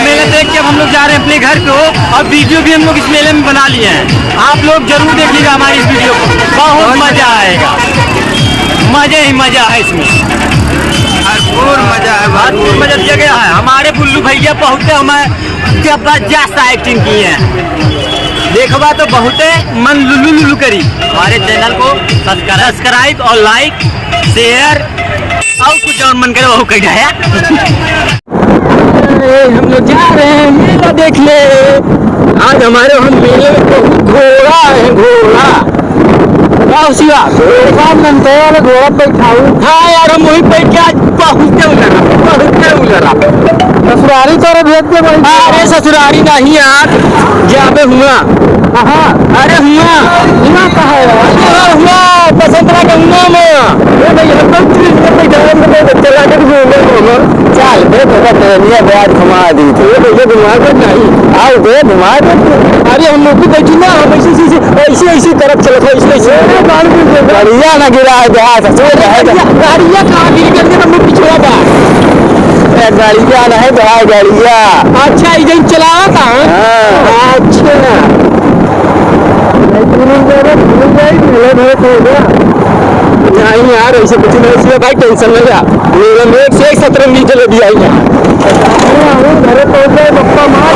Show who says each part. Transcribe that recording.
Speaker 1: मेला देख के हम लोग जा रहे हैं अपने घर को और वीडियो भी हम लोग इस मेले में बना लिए हैं। आप लोग जरूर देखिएगा हमारी इस वीडियो को, बहुत मजा आएगा। मजे ही मजा है इसमें,
Speaker 2: भरपूर मजा है,
Speaker 1: भरपूर मजा दिया गया है। हमारे बुल्लू भैया बहुत हमें जबरदस्त एक्टिंग की है, देखबा तो बहुत मन लुलू लुलू करी। हमारे चैनल को सब्सक्राइब और लाइक शेयर और कुछ और मन करे वो कर जाए। हम लोग जा रहे हैं मेला देख ले। आज हमारे हम मेले में बहुत घोड़ा है, घोड़ा शिवा घोड़ा बैठाऊ। हाँ यार हम वही बैठ के आज बहुत उलरा ससुरारी तो भेज दे। अरे ससुरारी नहीं यार, जाबे हुआ। अरे हुआ कहा हुआ बसंतरा का हुआ में चल भैया बैठ घुमा दी थी भैया घुमा कर नहीं आओ दे घुमा दे। अरे हम लोग बैठी ना ऐसे ऐसे तरफ चलो ऐसे गाड़िया ना गिरा है गाड़िया कहाँ गिर करके हम लोग पिछड़ा था। गाड़िया ना है गाड़िया। अच्छा इधर चलावा था। अच्छा नहीं यार ऐसे कुछ नहीं, इसलिए भाई टेंशन नहीं है। मेरे में 117 मीटर दिया है। घरे पहुंच गए, पप्पा मार